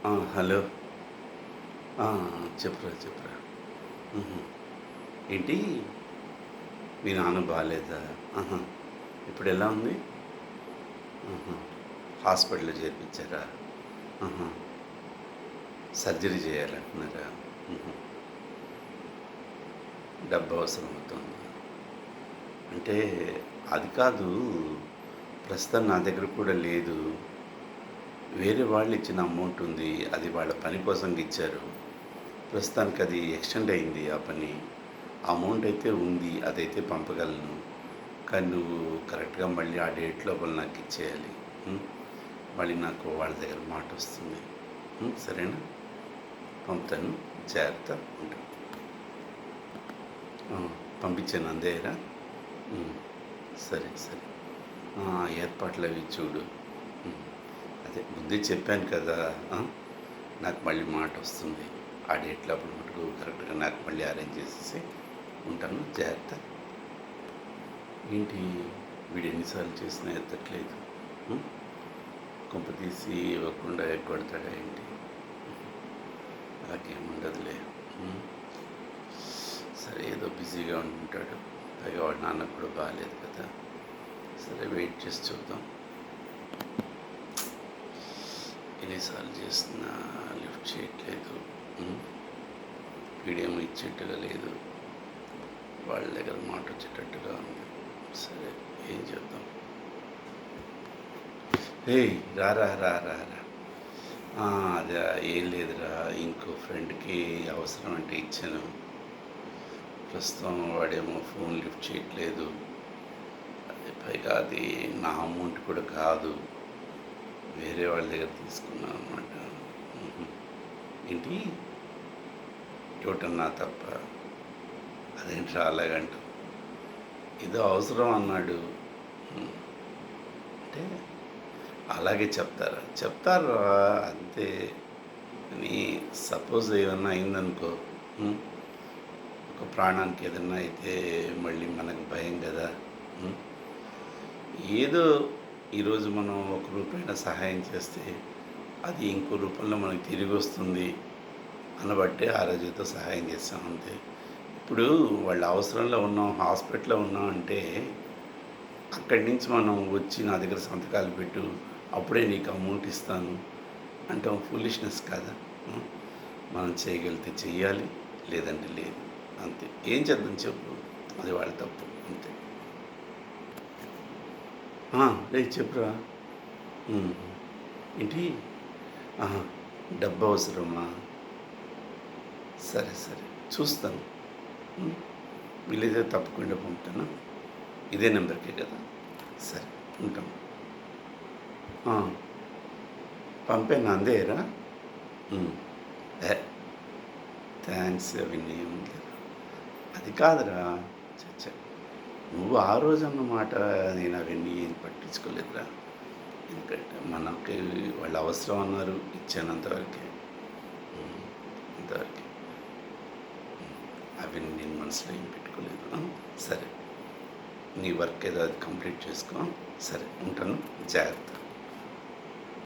Hello. ఆ! చెప్పురా, చెప్పురా. హుహు. ఏంటి మీ నాన్న బాలేదా? ఆహా! ఇప్పుడెలా ఉంది? ఆహా! హాస్పిటల్‌లో చేర్పించారా? ఆహా! సర్జరీ చేయాలంటున్నారా? హుహు. డబ్బు అవసరం అవుతుందా? అంటే అది కాదు, ప్రస్తుతం నా దగ్గర కూడా లేదు. వేరే వాళ్ళు ఇచ్చిన అమౌంట్ ఉంది. అది వాళ్ళ పని కోసం ఇచ్చారు. ప్రస్తుతానికి అది ఎక్స్టెండ్ అయింది ఆ పని. అమౌంట్ అయితే ఉంది. అదైతే పంపగలను. కానీ నువ్వు కరెక్ట్‌గా మళ్ళీ ఆ డేట్ లోపల నాకు ఇచ్చేయాలి. హ్మ్. మళ్ళీ నాకు వాళ్ళ దగ్గర మాటొస్తుంది. సరేనా? పంపుతాను. జాగ్రత్త. ఉంటా. ఆ! పంపించాను అందాయరా? హ్మ్. సరే, సరే. ఏర్పాట్లవి చూడు. హ్మ్. అదే ముందే చెప్పాను కదా! ఆ! నాకు మళ్ళీ మాటొస్తుంది. ఆ డేట్ లోపల మటుకు కరెక్ట్‌గా నాకు మళ్ళీ అరేంజ్ చేసేసి ఉంటాను. జాగ్రత్త. ఏంటి వీడు ఎన్నిసార్లు చేసినా ఎత్తట్లేదు? హ్మ్. కొంప తీసి ఇవ్వకుండా ఎగ్గొడతాడా ఏంటి? నాకేముండదులే. హ్మ్. సరే, ఏదో బిజీగా ఉంటుంటాడు. పైగా వాడి నాన్నకు కూడా బాగాలేదు కదా! సరే, వెయిట్ చేసి చూద్దాం. ఎన్నిసార్లు చేసినా లిఫ్ట్ చేయట్లేదు. హ్మ్. వీడేమో ఇచ్చేట్టుగా లేదు. వాళ్ళ దగ్గర మాట వచ్చేటట్టుగా ఉంది. సరే, ఏం చేద్దాం? ఏయ్! రారా, రా, రా, రా. అదా ఏం లేదురా. ఇంకో ఫ్రెండ్‌కి అవసరం అంటే ఇచ్చాను. ప్రస్తుతం వాడేమో ఫోన్ లిఫ్ట్ చేయట్లేదు. అది పైగా అది నా అమౌంట్ కూడా కాదు. వేరే వాళ్ళ దగ్గర తీసుకున్నాను అనమాట. హుహు. ఏంటి? ఇవ్వటం నా తప్ప? అదేంట్రా అలాగంటావు? ఏదో అవసరం అన్నాడు. హ్మ్. అంటే అలాగే చెప్తారా? చెప్తారురా, అంతే. కానీ సపోజ్ ఏమన్నా అయిందనుకో, హ్మ్. ఒక ప్రాణానికి ఏదన్నా అయితే మళ్ళీ మనకు భయం కదా! హ్మ్. ఏదో ఈరోజు మనం ఒక రూపైనా సహాయం చేస్తే అది ఇంకో రూపంలో మనకు తిరిగొస్తుంది అనబట్టే ఆ రోజుతో సహాయం చేశాం అంతే. ఇప్పుడు వాళ్ళ అవసరంలో ఉన్నాం, హాస్పిటల్‌లో ఉన్నాం అంటే అక్కడి నుంచి మనం వచ్చి నా దగ్గర సంతకాలు పెట్టు, అప్పుడే నీకు అమౌంట్ ఇస్తాను అంటాం ఫూలిష్‌నెస్ కాదా? హ్మ్. మనం చేయగలిగితే చెయ్యాలి, లేదంటే లేదు. అంతే. ఏం చేద్దాం చెప్పు? అది వాళ్ళ తప్పు అంతే. రేయ్ చెప్పురా. హ్మ్. ఏంటి? ఆహా! డబ్బు అవసరమా? సరే, సరే. చూస్తాను. హ్మ్. వీలైతే తప్పకుండా పంపుతాను. ఇదే నెంబర్‌కే కదా! సరే, ఉంటాం. ఆ! పంపాను అందేరా? హ్మ్. ఎహే! థాంక్స్ అవన్నీ ఏముంది. అది కాదురా. ఛ! నువ్వు ఆ రోజన్న మాట నేను అవన్నీ ఏం పట్టించుకోలేదురా. ఎందుకంటే మనకి వాళ్ళు అవసరం అన్నారు, ఇచ్చాను అంతవరకే. హ్మ్. అంతవరకే. అవి నేను మనసులో ఏం పెట్టుకోలేదు. సరే. నీ వర్క్ ఏదో అది కంప్లీట్ చేసుకో. సరే, ఉంటాను. జాగ్రత్త.